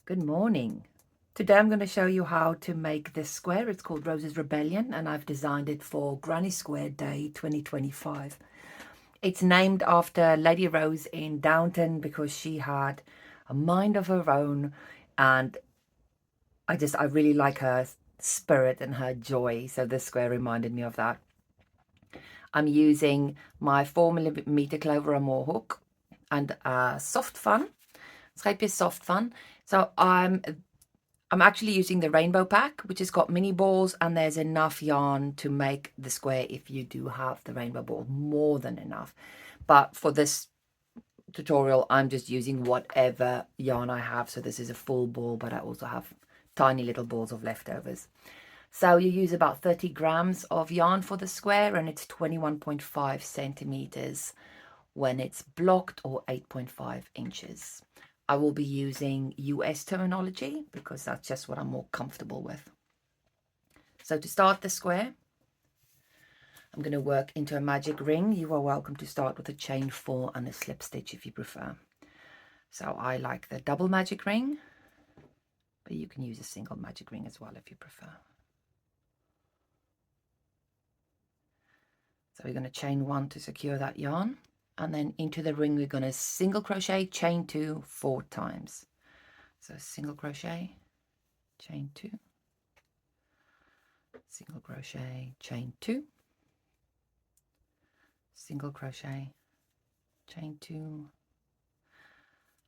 Good morning. Today I'm going to show you how to make this square. It's called Rose's Rebellion and I've designed it for Granny Square Day 2025. It's named after Lady Rose in Downton because she had a mind of her own, and I really like her spirit and her joy, so this square reminded me of that. I'm using my 4mm clover or more hook and a soft fun. Scheepjes soft fun. So I'm actually using the rainbow pack, which has got mini balls, and there's enough yarn to make the square if you do have the rainbow ball, more than enough. But for this tutorial, I'm just using whatever yarn I have. So this is a full ball, but I also have tiny little balls of leftovers. So you use about 30 grams of yarn for the square, and it's 21.5 centimeters when it's blocked, or 8.5 inches. I will be using US terminology because that's just what I'm more comfortable with. So to start the square, I'm going to work into a magic ring. You are welcome to start with a chain 4 and a slip stitch if you prefer. So I like the double magic ring, but you can use a single magic ring as well if you prefer. So we're going to chain 1 to secure that yarn, and then into the ring we're going to single crochet, chain 2 4 times. So single crochet, chain 2, single crochet, chain 2, single crochet, chain 2,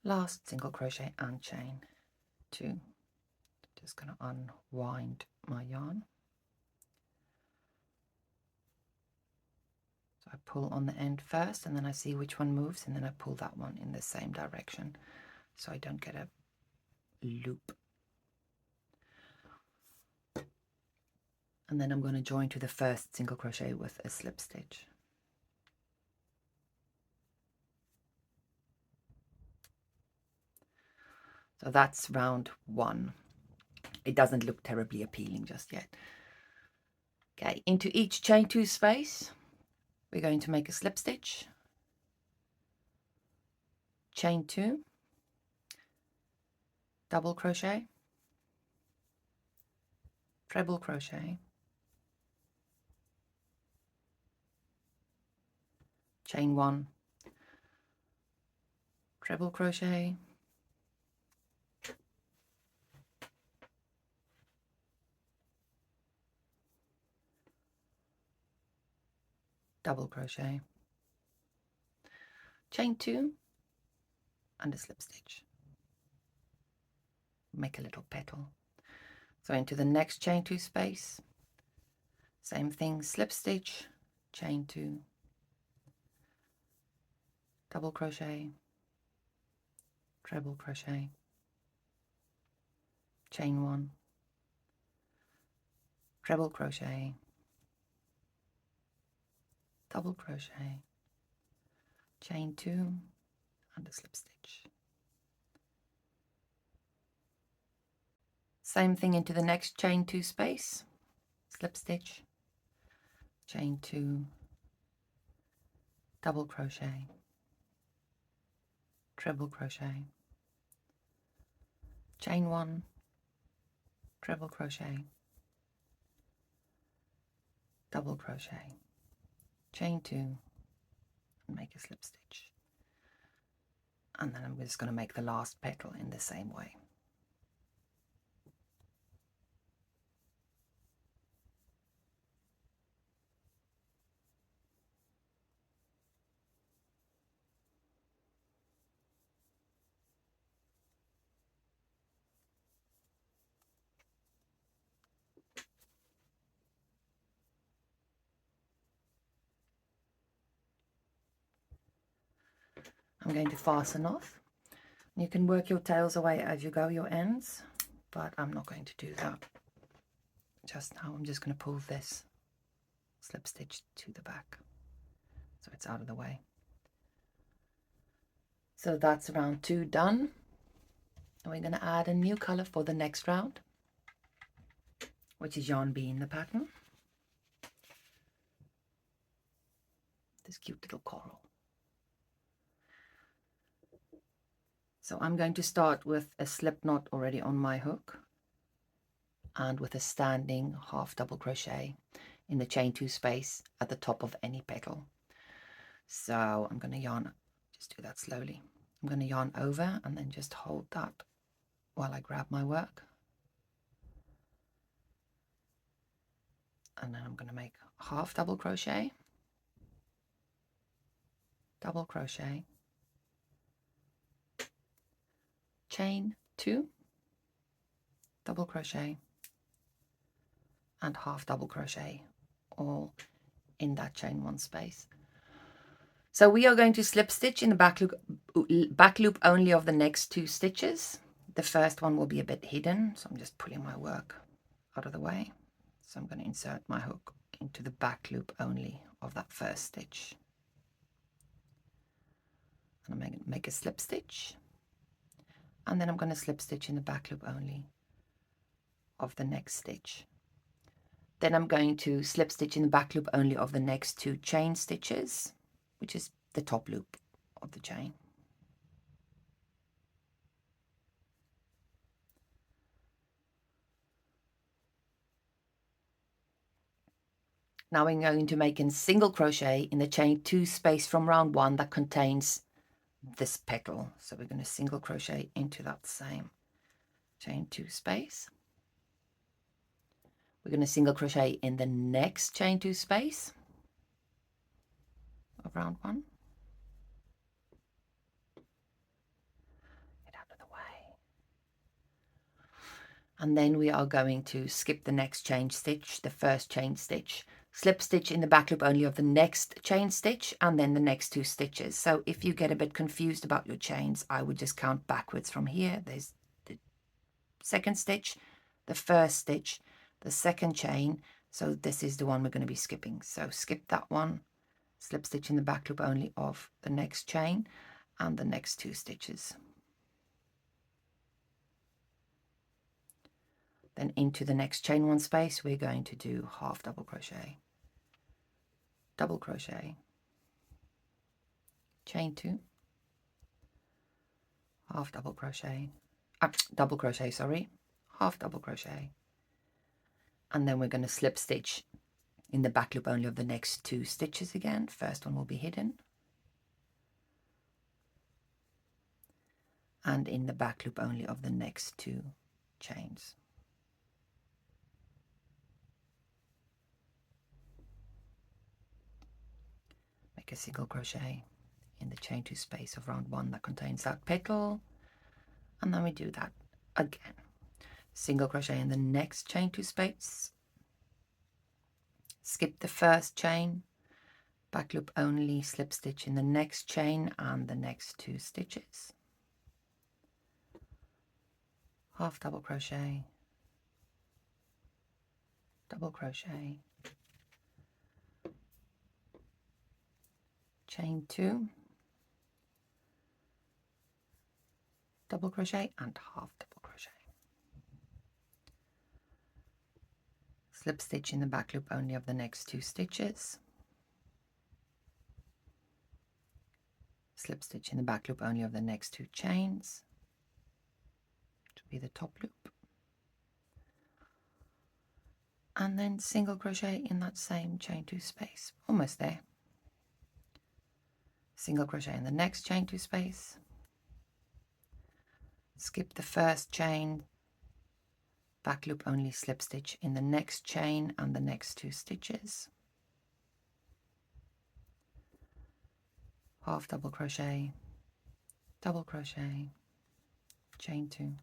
last single crochet and chain 2. Just going to unwind my yarn. So I pull on the end first, and then I see which one moves, and then I pull that one in the same direction so I don't get a loop. And then I'm going to join to the first single crochet with a slip stitch. So that's round 1. It doesn't look terribly appealing just yet. Okay, into each chain 2 space, we're going to make a slip stitch, chain 2, double crochet, treble crochet, chain 1, treble crochet, double crochet, chain 2, and a slip stitch. Make a little petal. So into the next chain 2 space, same thing, slip stitch, chain 2, double crochet, treble crochet, chain 1, treble crochet, double crochet, chain 2, and a slip stitch. Same thing into the next chain 2 space, slip stitch, chain 2, double crochet, treble crochet, chain 1, treble crochet, double crochet, chain 2, and make a slip stitch. And then I'm just going to make the last petal in the same way. I'm going to fasten off. You can work your tails away as you go, your ends, but I'm not going to do that just now. I'm just going to pull this slip stitch to the back so it's out of the way. So that's round 2 done. And we're going to add a new color for the next round, which is yarn B in the pattern. This cute little coral. So I'm going to start with a slip knot already on my hook and with a standing half double crochet in the chain 2 space at the top of any petal. So I'm going to yarn, just do that slowly. I'm going to yarn over and then just hold that while I grab my work. And then I'm going to make half double crochet, double crochet, chain 2, double crochet, and half double crochet, all in that chain 1 space. So we are going to slip stitch in the back loop only of the next 2 stitches. The first one will be a bit hidden, so I'm just pulling my work out of the way. So I'm going to insert my hook into the back loop only of that first stitch. And I'm going to make a slip stitch. And then I'm going to slip stitch in the back loop only of the next stitch. Then I'm going to slip stitch in the back loop only of the next 2 chain stitches, which is the top loop of the chain. Now we're going to make a single crochet in the chain 2 space from round 1 that contains this petal. So we're going to single crochet into that same chain 2 space. We're going to single crochet in the next chain 2 space of round 1. Get out of the way. And then we are going to skip the next chain stitch, the first chain stitch, slip stitch in the back loop only of the next chain stitch, and then the next 2 stitches. So if you get a bit confused about your chains, I would just count backwards from here. There's the second stitch, the first stitch, the second chain. So this is the one we're going to be skipping. So skip that one, slip stitch in the back loop only of the next chain and the next 2 stitches. Then into the next chain 1 space, we're going to do half double crochet, double crochet, chain 2, half double crochet, double crochet, sorry, half double crochet. And then we're going to slip stitch in the back loop only of the next 2 stitches again. First one will be hidden. And in the back loop only of the next 2 chains. Make a single crochet in the chain 2 space of round 1 that contains that petal, and then we do that again. Single crochet in the next chain 2 space, skip the first chain, back loop only, slip stitch in the next chain and the next 2 stitches, half double crochet, double crochet, chain 2, double crochet and half double crochet. Slip stitch in the back loop only of the next 2 stitches, slip stitch in the back loop only of the next 2 chains, to be the top loop, and then single crochet in that same chain 2 space, almost there. Single crochet in the next chain 2 space, skip the first chain, back loop only, slip stitch in the next chain and the next 2 stitches, half double crochet, chain 2,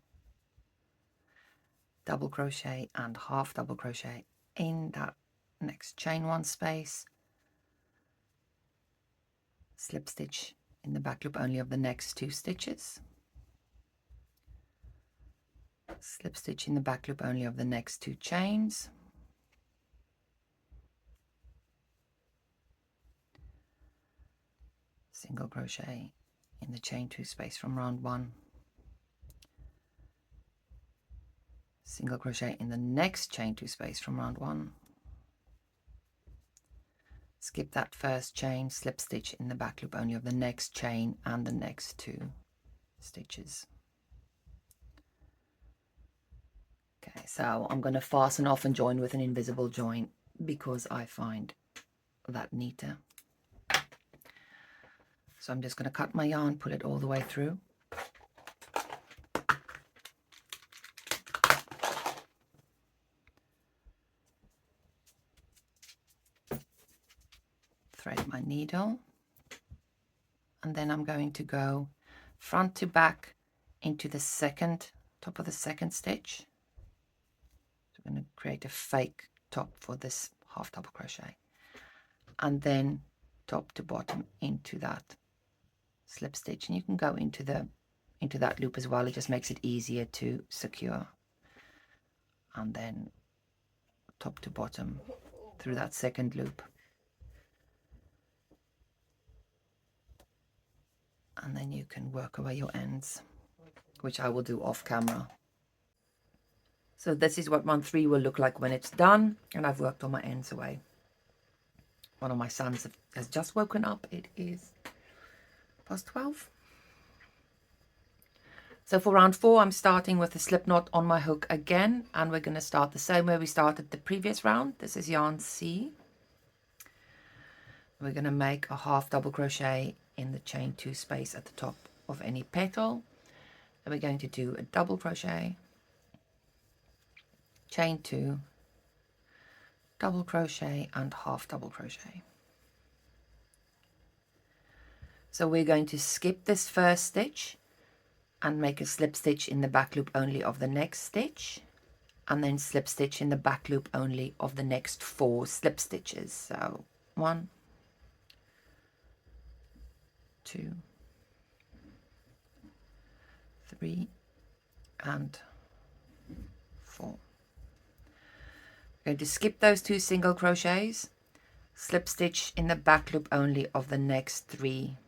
double crochet and half double crochet in that next chain 1 space, slip stitch in the back loop only of the next 2 stitches, slip stitch in the back loop only of the next 2 chains, single crochet in the chain 2 space from round 1, single crochet in the next chain 2 space from round 1, skip that first chain, slip stitch in the back loop only of the next chain and the next 2 stitches. Okay, so I'm going to fasten off and join with an invisible join because I find that neater. So I'm just going to cut my yarn, pull it all the way through. Thread my needle, and then I'm going to go front to back into the top of the second stitch. So I'm going to create a fake top for this half double crochet, and then top to bottom into that slip stitch, and you can go into that loop as well. It just makes it easier to secure, and then top to bottom through that second loop, and then you can work away your ends, which I will do off camera. So this is what month 3 will look like when it's done, and I've worked all my ends away. One of my sons has just woken up. It is past 12. So for round 4, I'm starting with a slip knot on my hook again, and we're going to start the same way we started the previous round. This is yarn C. We're going to make a half double crochet in the chain 2 space at the top of any petal. And we're going to do a double crochet, chain 2, double crochet, and half double crochet. So we're going to skip this first stitch and make a slip stitch in the back loop only of the next stitch, and then slip stitch in the back loop only of the next 4 slip stitches. So 1, 2, 3, and 4. I'm going to skip those 2 single crochets, slip stitch in the back loop only of the next 3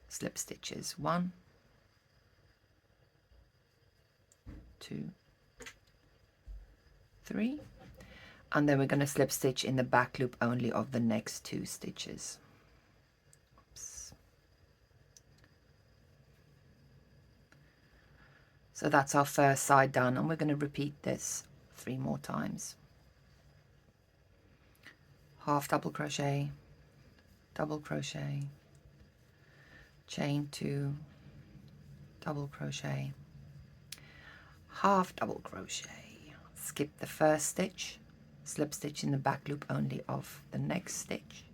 slip stitches. 1, 2, 3, and then we're going to slip stitch in the back loop only of the next 2 stitches. Oops. So that's our first side done, and we're going to repeat this 3 more times. Half double crochet, double crochet, chain 2, double crochet, half double crochet, skip the first stitch, slip stitch in the back loop only of the next stitch,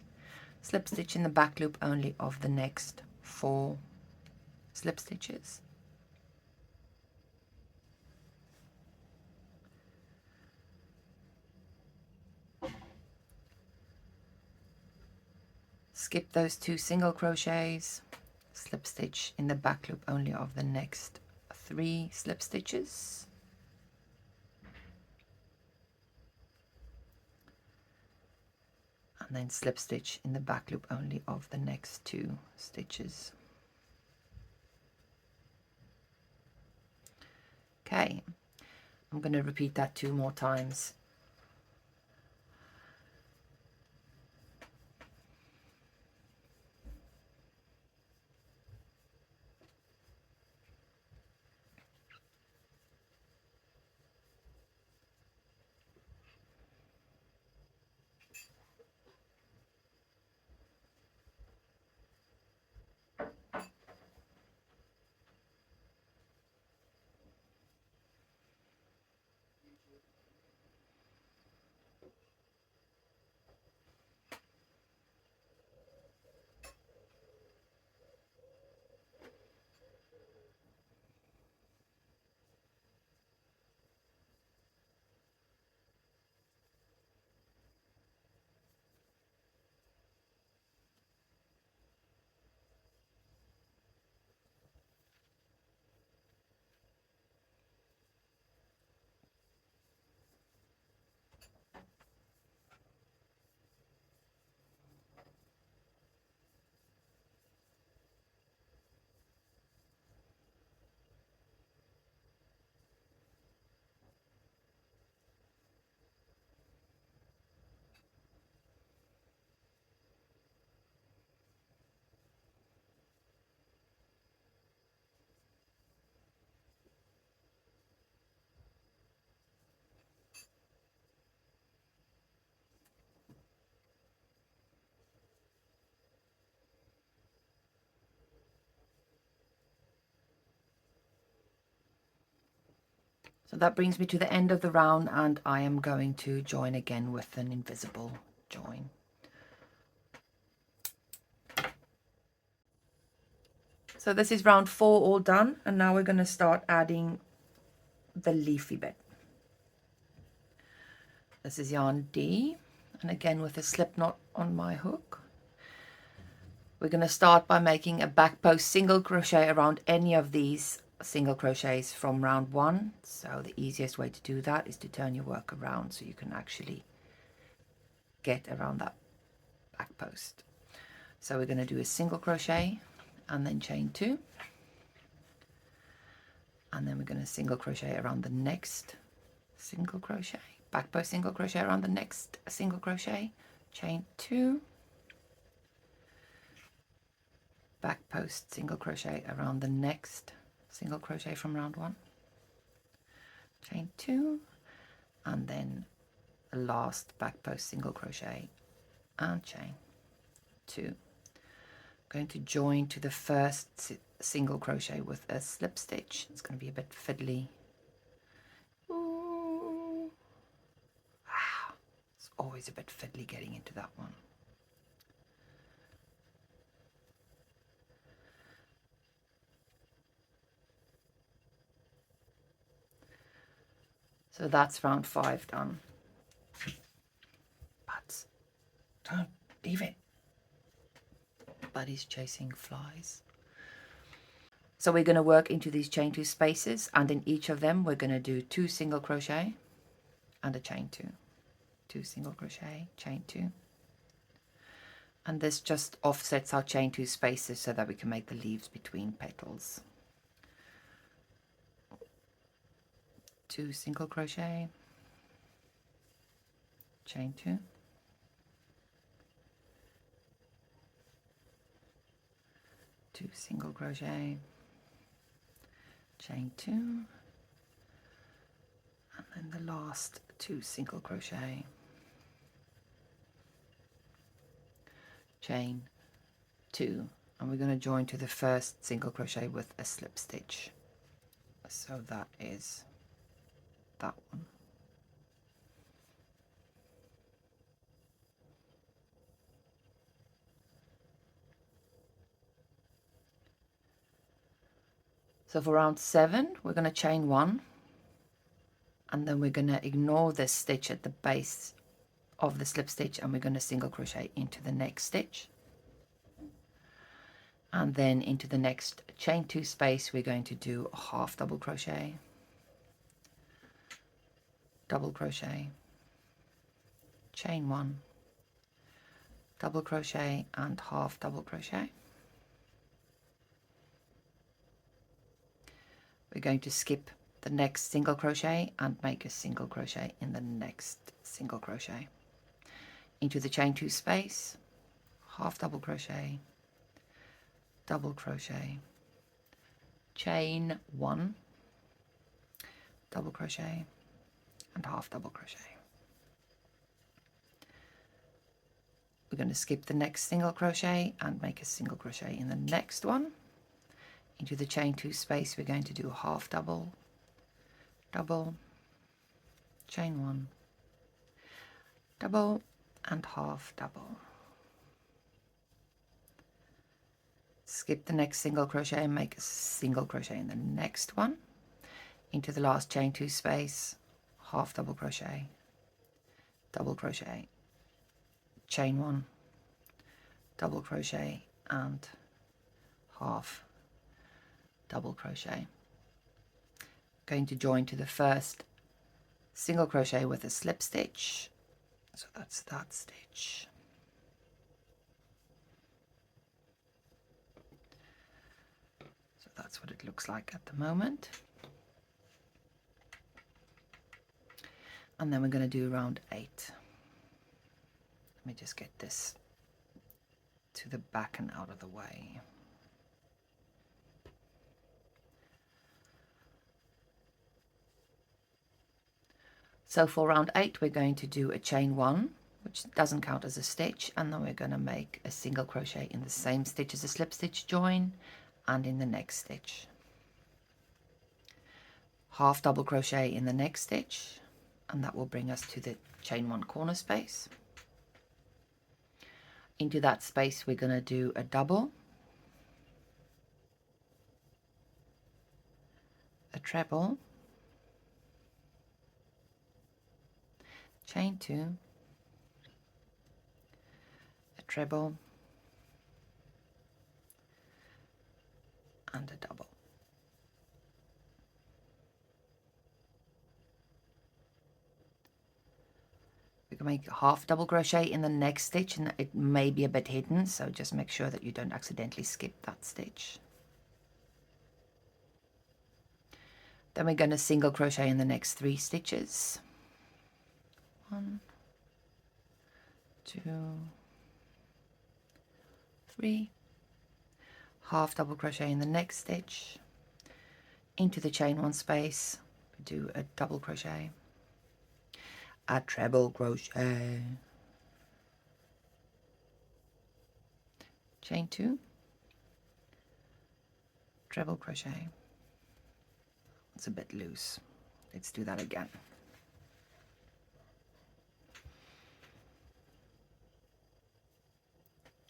slip stitch in the back loop only of the next 4 slip stitches, skip those 2 single crochets, slip stitch in the back loop only of the next 3 slip stitches, and then slip stitch in the back loop only of the next 2 stitches. Okay, I'm going to repeat that 2 more times. So that brings me to the end of the round, and I am going to join again with an invisible join. So this is round 4 all done, and now we're going to start adding the leafy bit. This is yarn D, and again with a slip knot on my hook. We're going to start by making a back post single crochet around any of these single crochets from round 1. So the easiest way to do that is to turn your work around so you can actually get around that back post. So we're going to do a single crochet and then chain 2, and then we're going to single crochet around the next single crochet, back post single crochet around the next single crochet, chain 2, back post single crochet around the next single crochet from round 1, chain 2, and then the last back post single crochet and chain 2. Going to join to the first single crochet with a slip stitch. It's going to be a bit fiddly. Ooh. Ah, it's always a bit fiddly getting into that one. So that's round 5 done. But don't leave it. Buddy's chasing flies. So we're going to work into these chain 2 spaces, and in each of them we're going to do 2 single crochet and a chain 2. 2 single crochet, chain 2. And this just offsets our chain 2 spaces so that we can make the leaves between petals. 2 single crochet, chain 2. 2 single crochet, chain 2, and then the last 2 single crochet, chain 2, and we're going to join to the first single crochet with a slip stitch. So that is that one. So for round 7 we're going to chain 1, and then we're going to ignore this stitch at the base of the slip stitch, and we're going to single crochet into the next stitch, and then into the next chain 2 space we're going to do a half double crochet, double crochet, chain 1, double crochet and half double crochet. We're going to skip the next single crochet and make a single crochet in the next single crochet. Into the chain 2 space, half double crochet, double crochet, chain 1, double crochet and half double crochet. We're going to skip the next single crochet and make a single crochet in the next one. Into the chain 2 space we're going to do a half double, double, chain 1, double and half double. Skip the next single crochet and make a single crochet in the next one. Into the last chain 2 space, half double crochet, double crochet, chain 1, double crochet and half double crochet. Going to join to the first single crochet with a slip stitch. So that's that stitch. So that's what it looks like at the moment. And then we're going to do round 8. Let me just get this to the back and out of the way. So for round 8 we're going to do a chain 1, which doesn't count as a stitch, and then we're going to make a single crochet in the same stitch as a slip stitch join and in the next stitch. half double crochet in the next stitch, and that will bring us to the chain one corner space. Into that space we're going to do a double, a treble, chain two, a treble, and a double. We can make half double crochet in the next stitch, and it may be a bit hidden, so just make sure that you don't accidentally skip that stitch. Then we're going to single crochet in the next 3 stitches. 1, 2, 3. Half double crochet in the next stitch. Into the chain one space, we do a double crochet, a treble crochet, chain 2, treble crochet. It's a bit loose. Let's do that again.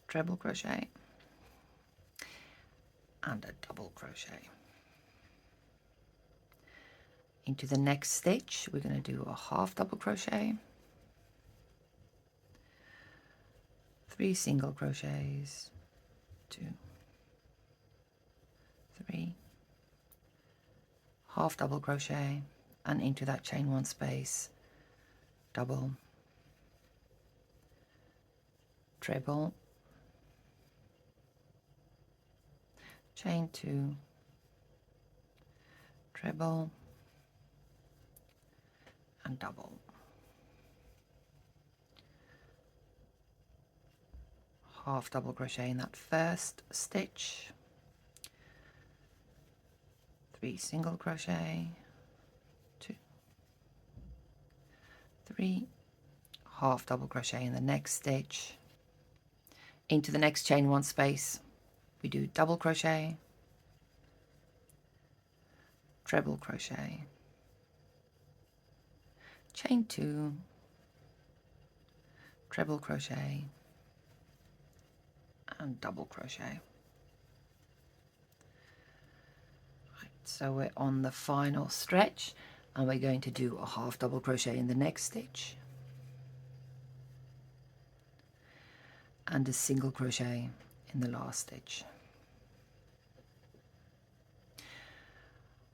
Treble crochet and a double crochet. Into the next stitch we're going to do a half double crochet, 3 single crochets, 2, 3, half double crochet, and into that chain one space, double, treble, chain 2, treble, and double. Half double crochet in that first stitch, 3 single crochet, 2, 3, half double crochet in the next stitch. Into the next chain one space we do double crochet, treble crochet, chain 2, treble crochet, and double crochet. Right, so we're on the final stretch, and we're going to do a half double crochet in the next stitch and a single crochet in the last stitch.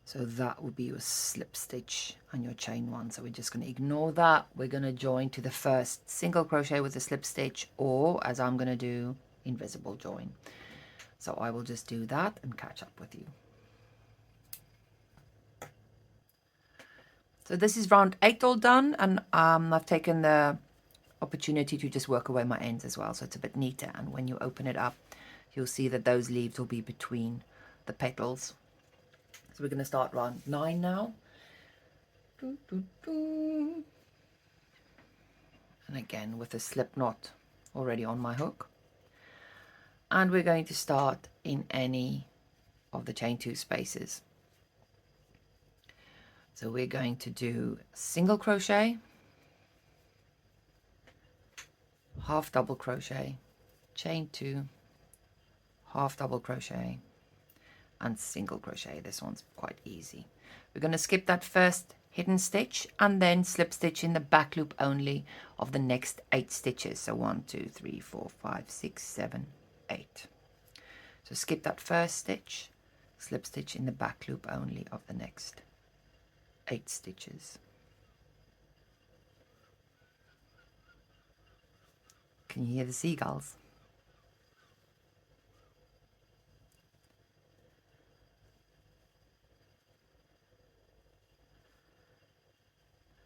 So that will be your slip stitch and your chain one. So we're just going to ignore that. We're going to join to the first single crochet with a slip stitch, or as I'm going to do, invisible join. So I will just do that and catch up with you. So this is round 8 all done, and I've taken the opportunity to just work away my ends as well, so it's a bit neater, and when you open it up you'll see that those leaves will be between the petals. So we're going to start round 9 now. And again with a slip knot already on my hook. And we're going to start in any of the chain 2 spaces. So we're going to do single crochet, half double crochet, chain 2, half double crochet, and single crochet. This one's quite easy. We're going to skip that first hidden stitch and then slip stitch in the back loop only of the next 8 stitches. So 1, 2, 3, 4, 5, 6, 7, 8. So skip that first stitch, slip stitch in the back loop only of the next 8 stitches. Can you hear the seagulls?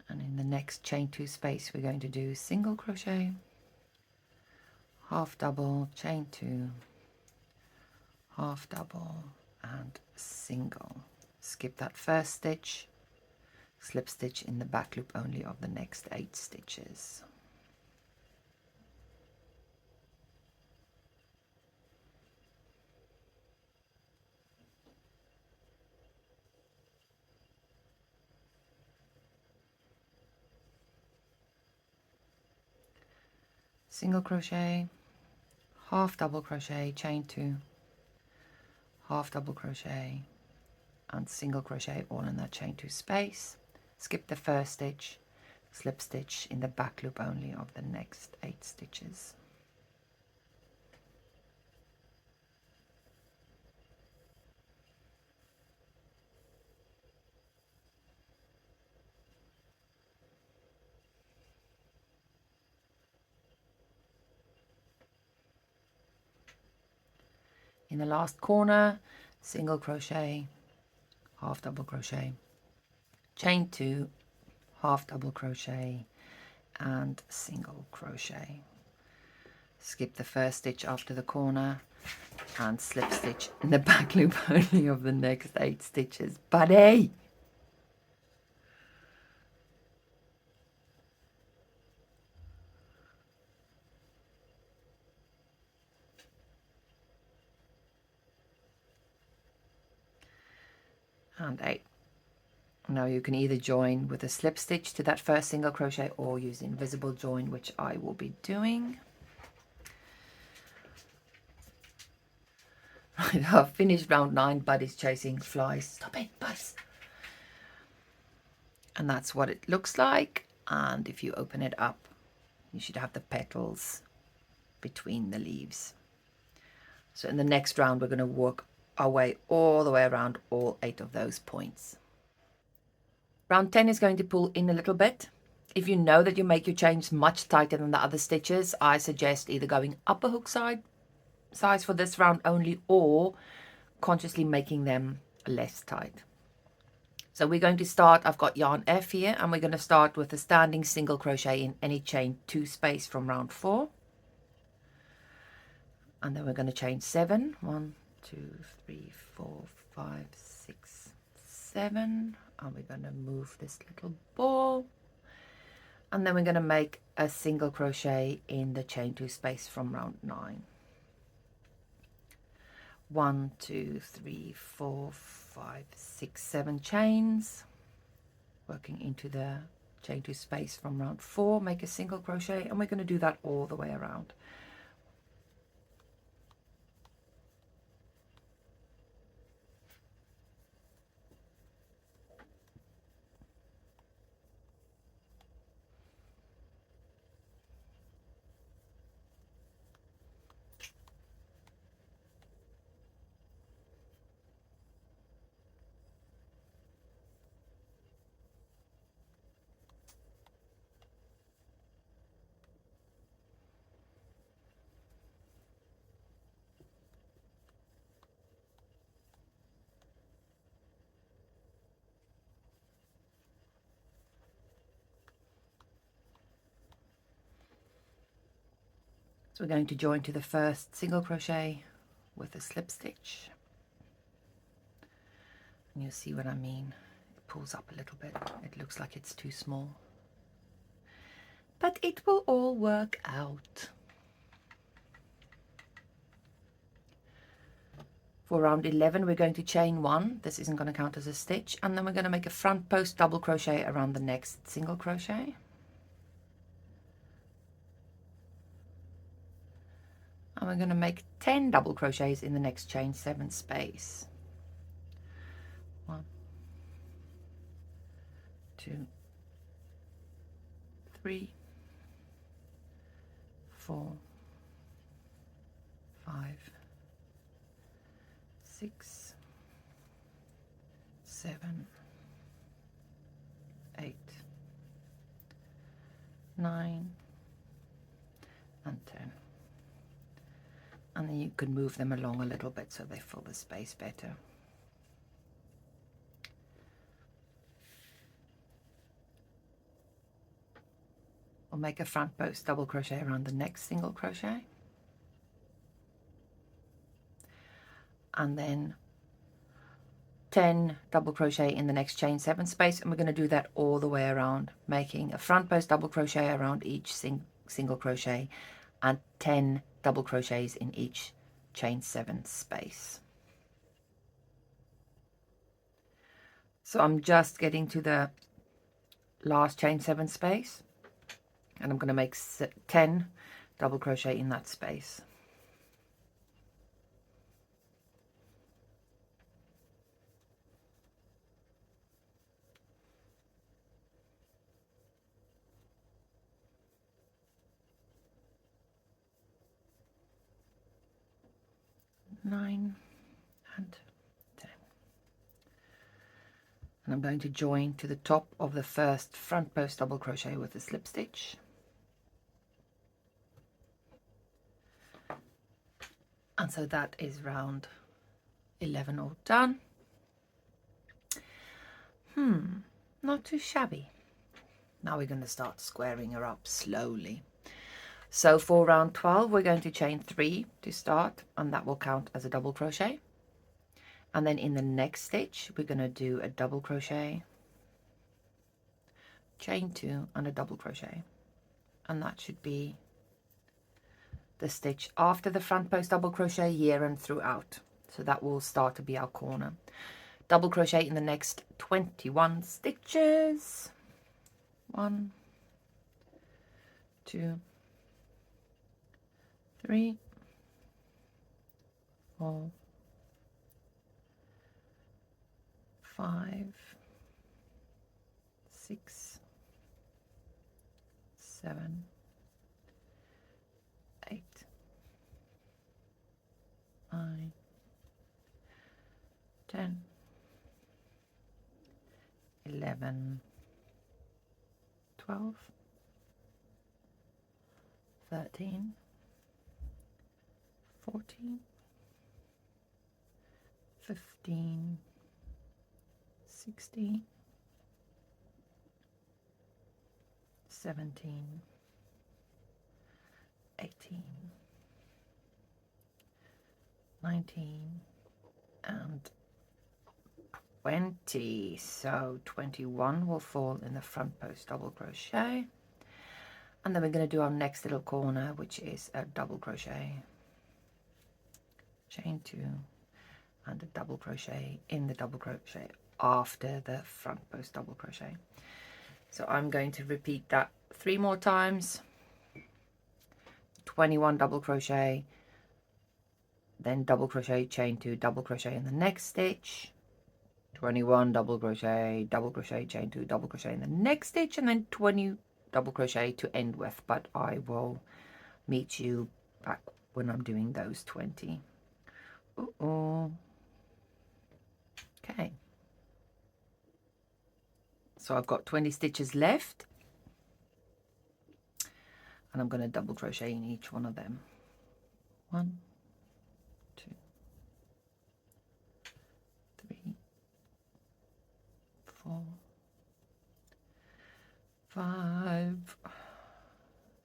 And in the next chain 2 space we're going to do single crochet, half double, chain 2, half double, and single. Skip that first stitch, slip stitch in the back loop only of the next 8 stitches. single crochet, half double crochet, chain 2, half double crochet and single crochet all in that chain 2 space. Skip the first stitch, slip stitch in the back loop only of the next 8 stitches. In the last corner, single crochet, half double crochet, chain 2, half double crochet and single crochet. Skip the first stitch after the corner and slip stitch in the back loop only of the next 8 stitches. Buddy! And 8. Now you can either join with a slip stitch to that first single crochet or use invisible join, which I will be doing. Right, I've finished round 9. Buddy's chasing flies. Stop it, Buzz! And that's what it looks like. And if you open it up, you should have the petals between the leaves. So in the next round, we're going to work our way all the way around all 8 of those points. Round 10 is going to pull in a little bit. If you know that you make your chains much tighter than the other stitches, I suggest either going up a hook size for this round only, or consciously making them less tight. So we're going to start, I've got yarn F here, and we're going to start with a standing single crochet in any chain 2 space from round 4. And then we're going to chain 7. 1, 2, 3, 4, 5, 6, 7. And we're going to move this little ball. And then we're going to make a single crochet in the chain 2 space from round 9. 1, 2, 3, 4, 5, 6, 7 chains. Working into the chain 2 space from round 4, make a single crochet, and we're going to do that all the way around. So we're going to join to the first single crochet with a slip stitch. And you'll see what I mean. It pulls up a little bit. It looks like it's too small. But it will all work out. For round 11, we're going to chain 1. This isn't going to count as a stitch. And then we're going to make a front post double crochet around the next single crochet. And we're going to make 10 double crochets in the next chain 7 space. 1, 2, 3, 4, 5, 6, 7, 8, 9, and 10. And then you can move them along a little bit so they fill the space better. We'll make a front post double crochet around the next single crochet. And then 10 double crochet in the next chain 7 space, and we're going to do that all the way around, making a front post double crochet around each single crochet and 10 double crochets in each chain 7 space. So I'm just getting to the last chain 7 space, and I'm going to make 10 double crochet in that space. Nine and 10. And I'm going to join to the top of the first front post double crochet with a slip stitch. And so that is round 11 all done. Not too shabby. Now we're going to start squaring her up slowly. So for round 12 we're going to chain 3 to start, and that will count as a double crochet. And then in the next stitch we're going to do a double crochet, chain 2 and a double crochet, and that should be the stitch after the front post double crochet here and throughout. So that will start to be our corner. Double crochet in the next 21 stitches. 1, 2, 3, 4, 5, 6, 7, 8, 9, 10, 11, 12, 13, 14, 15, 16, 17, 18, 19, and 20. So 21 will fall in the front post double crochet, and then we're going to do our next little corner, which is a double crochet, chain 2 and a double crochet in the double crochet after the front post double crochet. So I'm going to repeat that 3 more times. 21 double crochet, then double crochet, chain 2, double crochet in the next stitch, 21 double crochet, chain 2, double crochet in the next stitch, and then 20 double crochet to end with, but I will meet you back when I'm doing those 20. Okay, so I've got 20 stitches left, and I'm going to double crochet in each one of them. 1, 2, 3, 4, 5,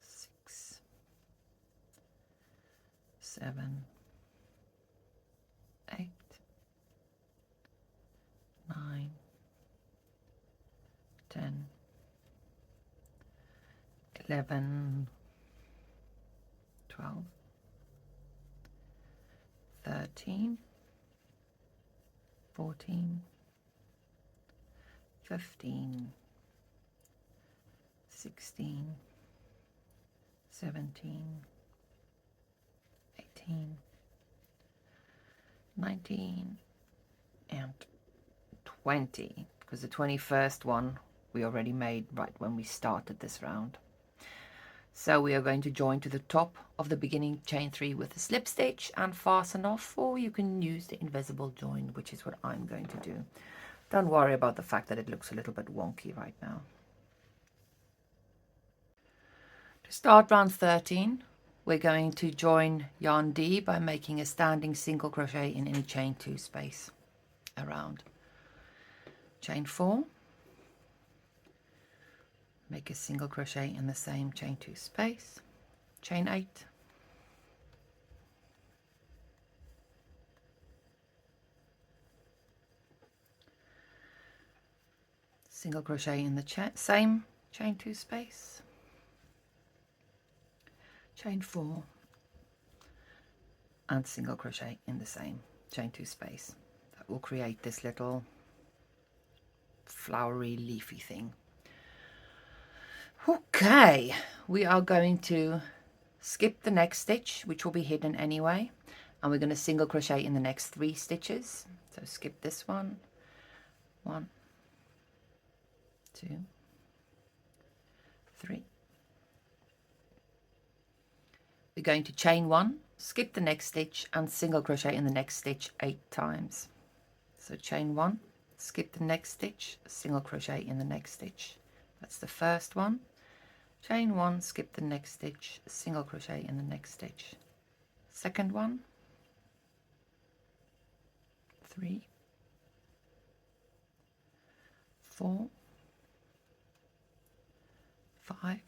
6, 7, 8, 9, 10, 11, 12, 13, 14, 15, 16, 17, 18, 19, and 20, because the 21st one we already made right when we started this round. So we are going to join to the top of the beginning chain 3 with a slip stitch and fasten off, or you can use the invisible join, which is what I'm going to do. Don't worry about the fact that it looks a little bit wonky right now. To start round 13, we're going to join yarn D by making a standing single crochet in any chain 2 space around. Chain 4, make a single crochet in the same chain 2 space, chain 8, single crochet in the same chain 2 space, chain 4, and single crochet in the same chain 2 space. That will create this little flowery leafy thing. Okay, we are going to skip the next stitch, which will be hidden anyway, and we're going to single crochet in the next 3 stitches. So skip this one, 1, 2, 3. We're going to chain 1, skip the next stitch, and single crochet in the next stitch 8 times. So chain 1, skip the next stitch, single crochet in the next stitch. That's the first one. Chain 1, skip the next stitch, single crochet in the next stitch. Second one, 3, 4, 5,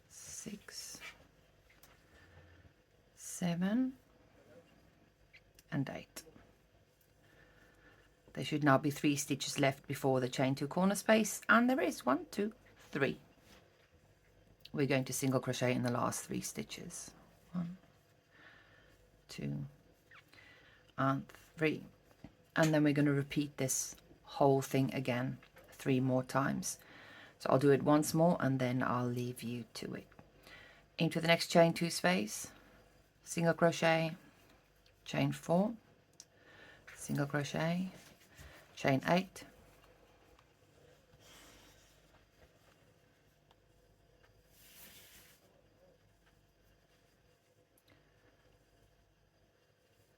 6, 7, and 8. There should now be 3 stitches left before the chain 2 corner space, and there is 1, 2, 3. We're going to single crochet in the last 3 stitches. 1, 2, and 3. And then we're going to repeat this whole thing again 3 more times. So I'll do it once more and then I'll leave you to it. Into the next chain 2 space, single crochet, chain 4, single crochet, chain 8,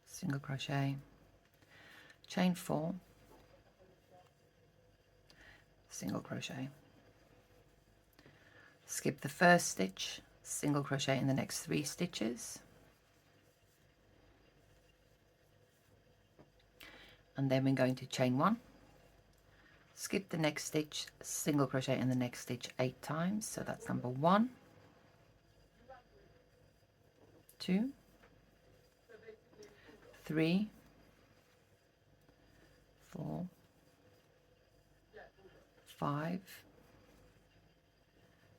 single crochet, chain 4, single crochet, skip the first stitch, single crochet in the next 3 stitches, and then we're going to chain 1, skip the next stitch, single crochet in the next stitch 8 times. So that's number 1, 2, 3, 4, 5,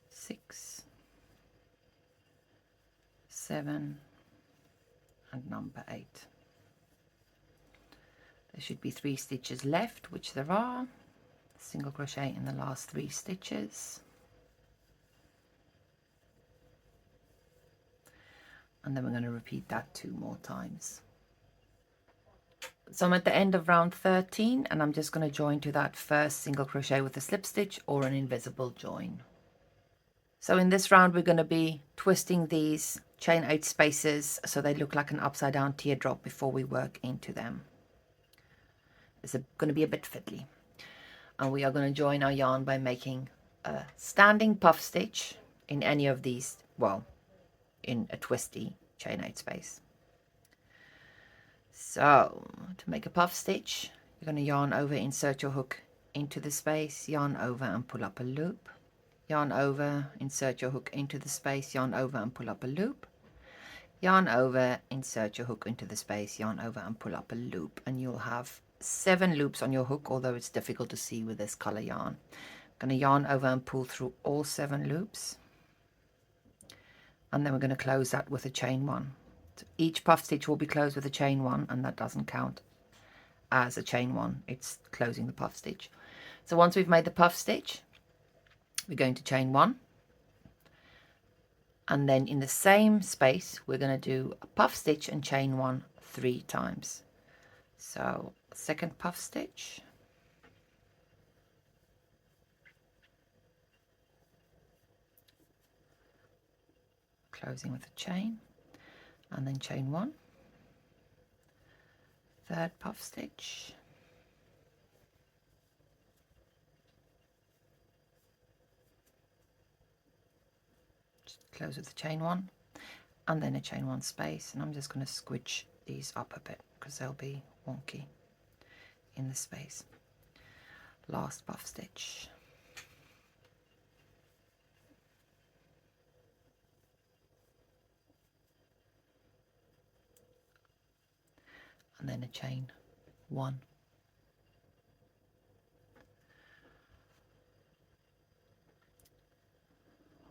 6, 7, and number 8. There should be 3 stitches left, which there are. Single crochet in the last 3 stitches, and then we're going to repeat that 2 more times. So I'm at the end of round 13, and I'm just going to join to that first single crochet with a slip stitch or an invisible join. So in this round we're going to be twisting these chain 8 spaces so they look like an upside down teardrop before we work into them. It's going to be a bit fiddly, and we are going to join our yarn by making a standing puff stitch in any of these, well, in a twisty chain 8 space. So to make a puff stitch, you're going to yarn over, insert your hook into the space, yarn over and pull up a loop, yarn over, insert your hook into the space, yarn over and pull up a loop, yarn over, insert your hook into the space, yarn over and pull up a loop, and you'll have 7 loops on your hook, although it's difficult to see with this color yarn. I'm going to yarn over and pull through all 7 loops, and then we're going to close that with a chain 1. So each puff stitch will be closed with a chain 1, and that doesn't count as a chain 1, it's closing the puff stitch. So once we've made the puff stitch, we're going to chain 1, and then in the same space we're going to do a puff stitch and chain 1 3 times. So second puff stitch, closing with a chain, and then chain 1, third puff stitch, just close with the chain 1, and then a chain 1 space, and I'm just going to squidge these up a bit because they'll be wonky in the space. Last puff stitch, and then a chain 1.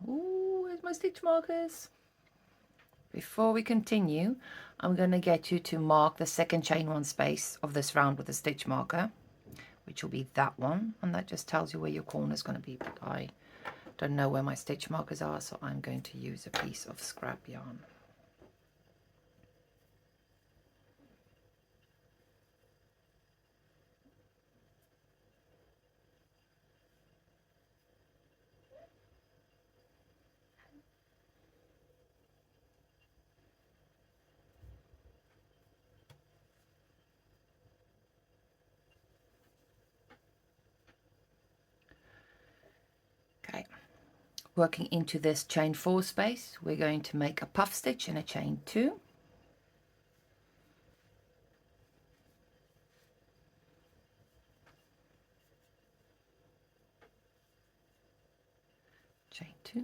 Ooh, where's my stitch markers? Before we continue, I'm going to get you to mark the second chain 1 space of this round with a stitch marker, which will be that one, and that just tells you where your corner is going to be, but I Don't know where my stitch markers are, so I'm going to use a piece of scrap yarn. Okay, working into this chain 4 space, we're going to make a puff stitch and a chain 2. Chain 2.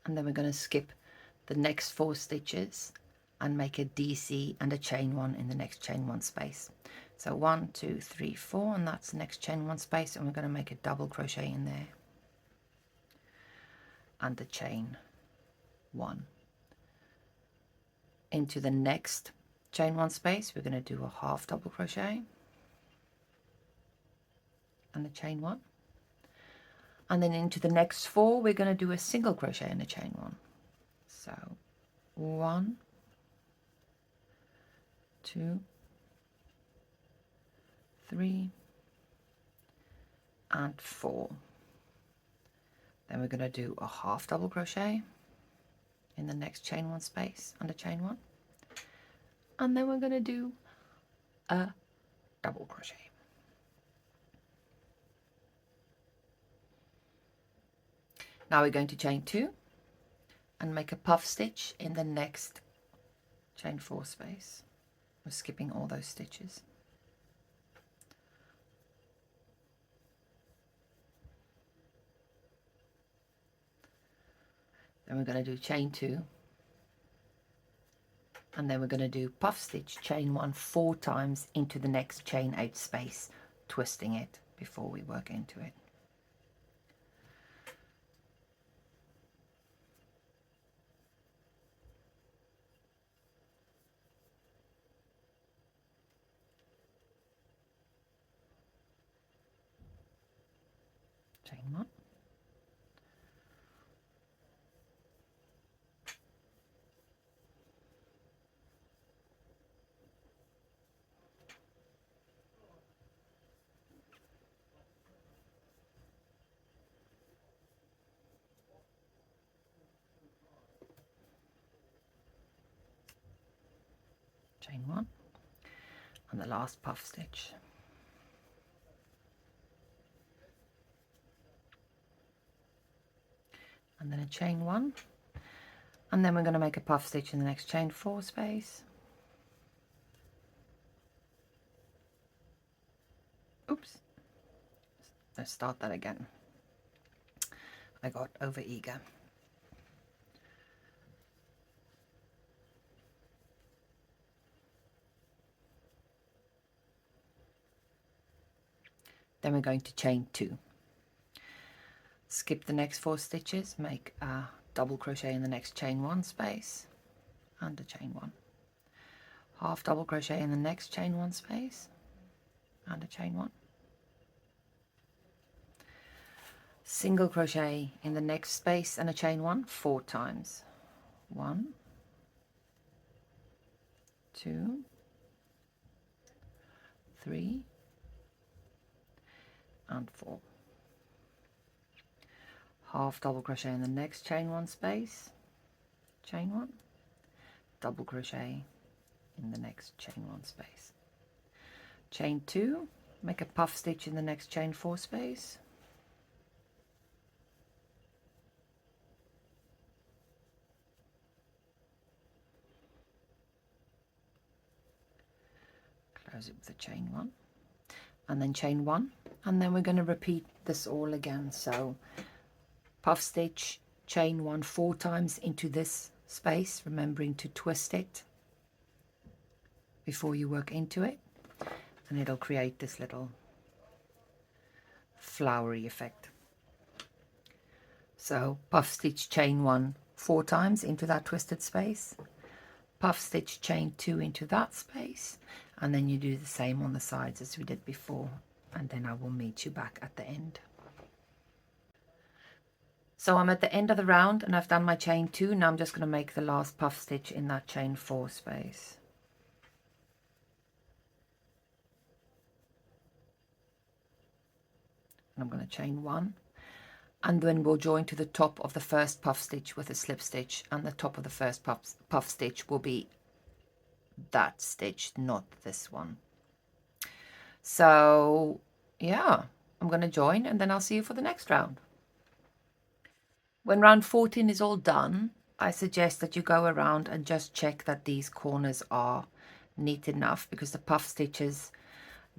And then we're going to skip the next 4 stitches and make a DC and a chain 1 in the next chain 1 space. So 1, 2, 3, 4, and that's the next chain 1 space, and we're going to make a double crochet in there and a chain 1. Into the next chain 1 space, we're going to do a half double crochet and a chain 1. And then into the next 4, we're going to do a single crochet and a chain 1. So 1, 2, 3, and 4. Then we're going to do a half double crochet in the next chain 1 space and a chain 1. And then we're going to do a double crochet. Now we're going to chain 2 and make a puff stitch in the next chain 4 space. We're skipping all those stitches. Then we're going to do chain 2, and then we're going to do puff stitch chain 1 4 times into the next chain 8 space, twisting it before we work into it. Chain 1, chain 1, and the last puff stitch. And then a chain 1, and then we're going to make a puff stitch in the next chain 4 space. Oops, let's start that again. I got over eager. Then we're going to chain 2. Skip the next 4 stitches, make a double crochet in the next chain 1 space and a chain 1. Half double crochet in the next chain 1 space and a chain 1. Single crochet in the next space and a chain 1 4 times. 1, 2, 3, and 4. Half double crochet in the next chain 1 space, chain 1, double crochet in the next chain 1 space. Chain 2, make a puff stitch in the next chain 4 space. Close it with a chain 1, and then chain 1, and then we're going to repeat this all again. So puff stitch, chain 1 4 times into this space, remembering to twist it before you work into it, and it'll create this little flowery effect. So puff stitch, chain 1 4 times into that twisted space, puff stitch, chain 2 into that space, and then you do the same on the sides as we did before, and then I will meet you back at the end. So I'm at the end of the round and I've done my chain 2. Now I'm just going to make the last puff stitch in that chain 4 space. And I'm going to chain 1, and then we'll join to the top of the first puff stitch with a slip stitch, and the top of the first puff stitch will be that stitch, not this one. So yeah, I'm going to join and then I'll see you for the next round. When round 14 is all done, I suggest that you go around and just check that these corners are neat enough, because the puff stitches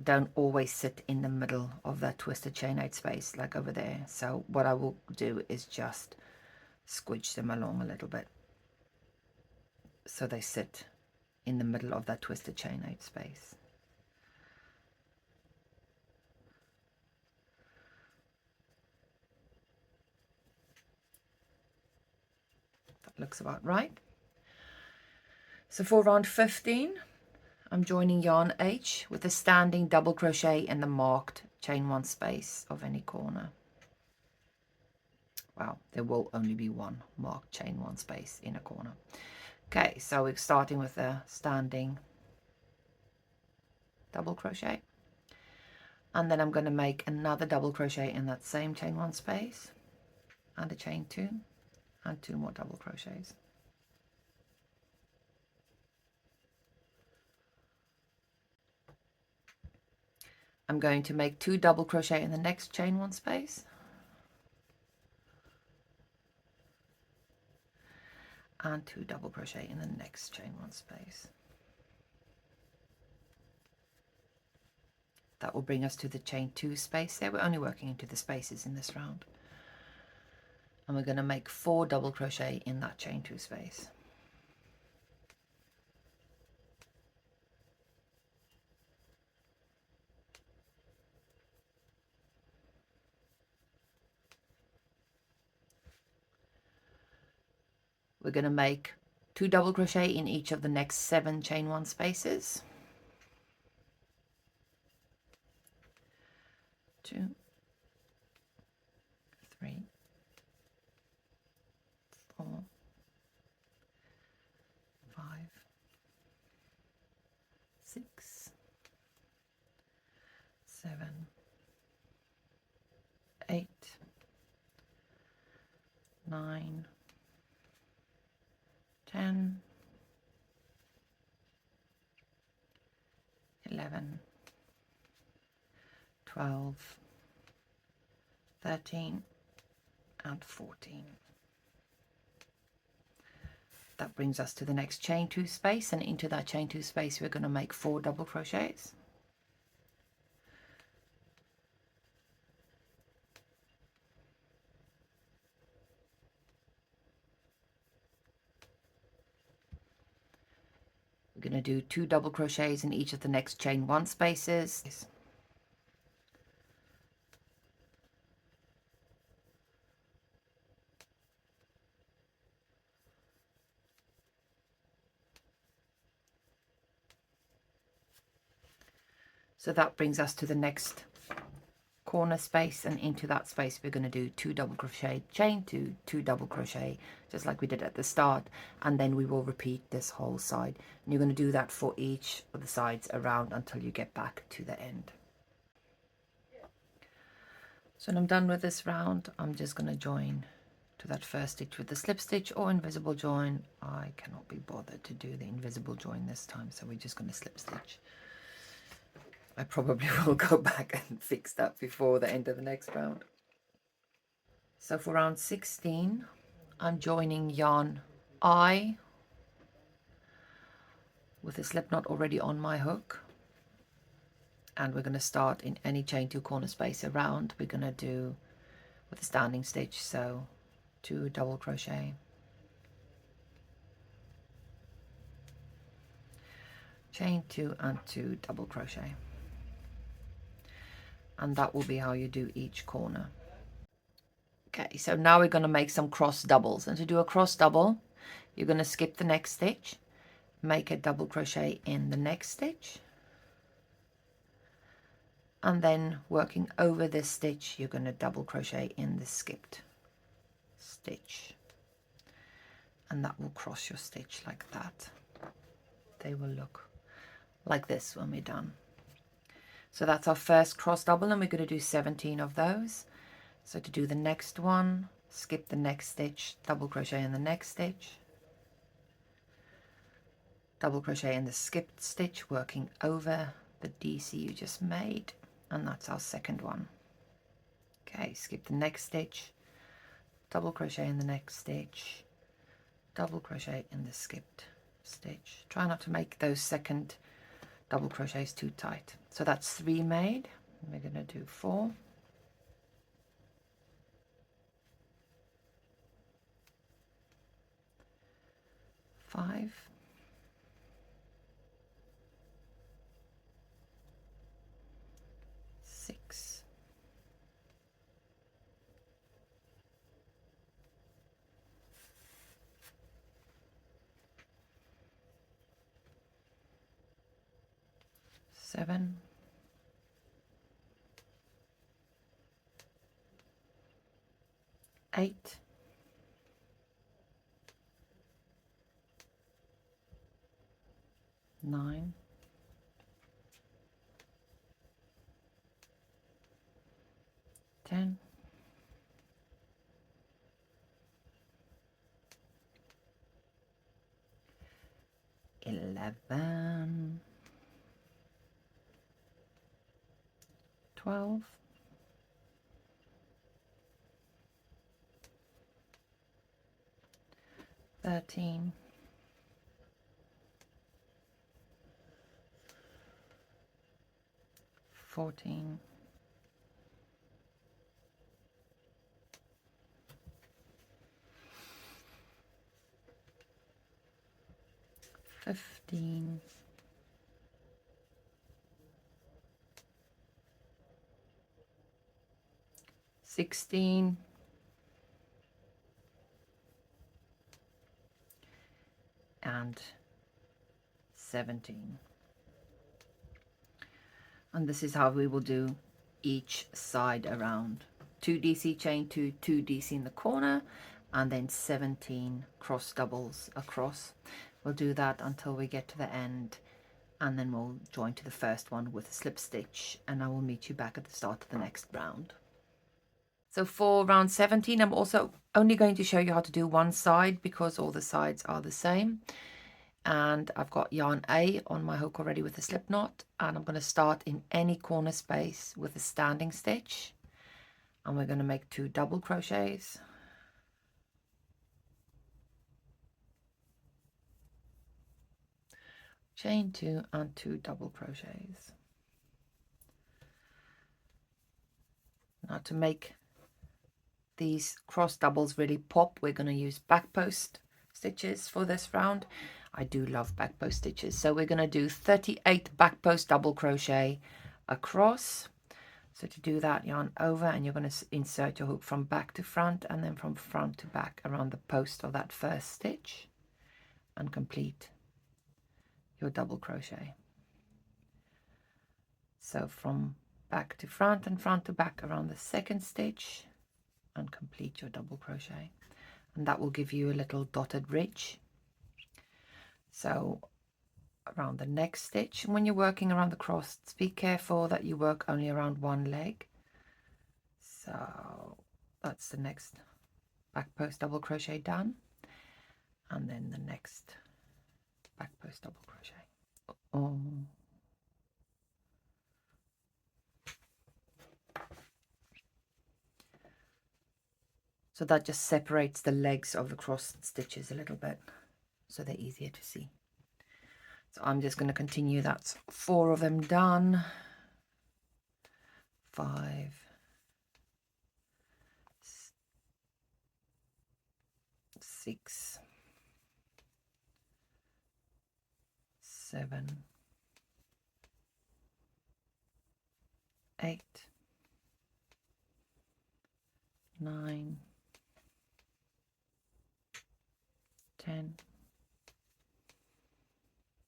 don't always sit in the middle of that twisted chain 8 space like over there. So what I will do is just squidge them along a little bit so they sit in the middle of that twisted chain 8 space. That looks about right. So for round 15, I'm joining yarn H with a standing double crochet in the marked chain 1 space of any corner. Well, there will only be one marked chain 1 space in a corner. Okay, so we're starting with a standing double crochet, and then I'm going to make another double crochet in that same chain 1 space, and a chain 2, and 2 more double crochets. I'm going to make 2 double crochet in the next chain 1 space, and 2 double crochet in the next chain 1 space. That will bring us to the chain 2 space there. We're only working into the spaces in this round. And we're going to make 4 double crochet in that chain 2 space. We're going to make 2 double crochet in each of the next 7 chain 1 spaces. 2, 3, 4, 5, 6, 7, 8, 9, 10, 11, 12, 13, and 14. That brings us to the next chain 2 space, and into that chain 2 space we're going to make 4 double crochets. We're going to do 2 double crochets in each of the next chain 1 spaces. So that brings us to the next corner space, and into that space we're going to do 2 double crochet, chain 2, 2 double crochet, just like we did at the start, and then we will repeat this whole side. And you're going to do that for each of the sides around until you get back to the end. So when I'm done with this round, I'm just going to join to that first stitch with the slip stitch or invisible join. I cannot be bothered to do the invisible join this time, so we're just going to slip stitch. I probably will go back and fix that before the end of the next round. So for round 16, I'm joining yarn I with a slip knot already on my hook. And we're going to start in any chain 2 corner space around. We're going to do with a standing stitch, so 2 double crochet, chain 2 and 2 double crochet. And that will be how you do each corner. Okay, so now we're going to make some cross doubles, and to do a cross double you're going to skip the next stitch, make a double crochet in the next stitch, and then working over this stitch you're going to double crochet in the skipped stitch, and that will cross your stitch like that. They will look like this when we're done. So that's our first cross double, and we're going to do 17 of those. So to do the next one, skip the next stitch, double crochet in the next stitch, double crochet in the skipped stitch, working over the DC you just made, and that's our second one. Okay, skip the next stitch, double crochet in the next stitch, double crochet in the skipped stitch. Try not to make those second double crochets too tight. So that's 3 made. We're going to do 4. 5. 6. 7. 8. 9. 10. 11. 12. 13. 14. 15. 16. And 17. And this is how we will do each side around. 2 DC chain to 2 DC in the corner, and then 17 cross doubles across. We'll do that until we get to the end, and then we'll join to the first one with a slip stitch, and I will meet you back at the start of the next round. So for round 17, I'm also only going to show you how to do one side because all the sides are the same. And I've got yarn A on my hook already with a slip knot, and I'm going to start in any corner space with a standing stitch, and we're going to make 2 double crochets, chain 2 and 2 double crochets. Now to make these cross doubles really pop, we're going to use back post stitches for this round. I do love back post stitches, so we're going to do 38 back post double crochet across. So to do that, yarn over, and you're going to insert your hook from back to front and then from front to back around the post of that first stitch, and complete your double crochet. So from back to front and front to back around the second stitch, and complete your double crochet, and that will give you a little dotted ridge. So around the next stitch, when you're working around the cross, be careful that you work only around one leg. So that's the next back post double crochet done, and then the next back post double crochet. So that just separates the legs of the cross stitches a little bit, so they're easier to see. So I'm just going to continue. That's 4 of them done. 5, 6, 7, 8, 9, 10.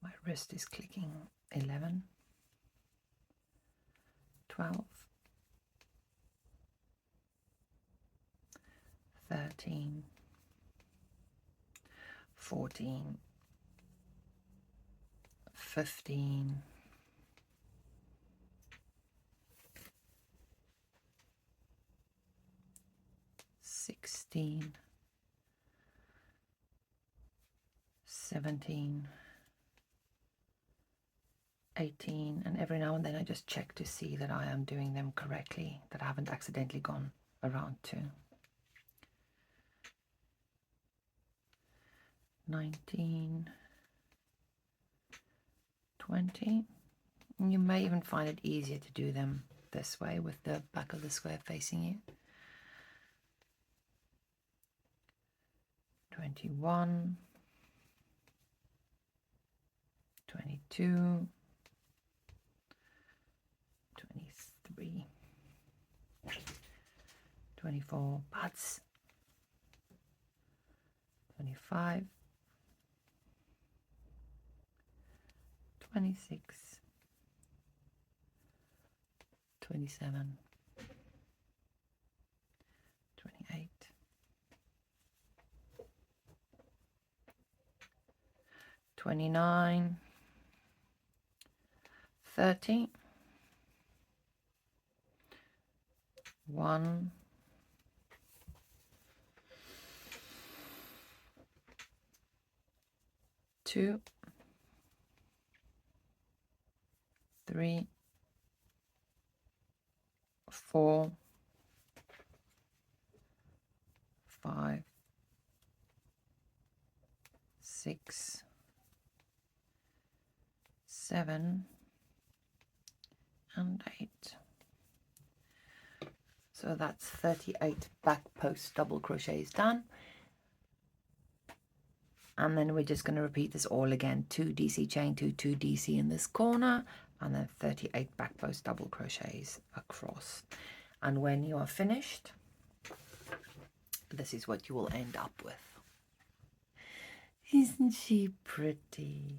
My wrist is clicking. 11, 12, 13, 14, 15, 16, 17, 18, and every now and then I just check to see that I am doing them correctly, that I haven't accidentally gone around 2. 19, 20. And you may even find it easier to do them this way with the back of the square facing you. 21, 22, 23, 24, butts, 25, 26, 27, 28, 29, 30, 1, 2, 3, 4, 5, 6, 7, and 8. So that's 38 back post double crochets done. And then we're just going to repeat this all again. 2 DC chain 2, 2 DC in this corner, and then 38 back post double crochets across. And when you are finished, this is what you will end up with. Isn't she pretty?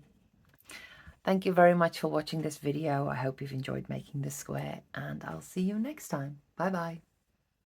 Thank you very much for watching this video. I hope you've enjoyed making this square, and I'll see you next time. Bye bye.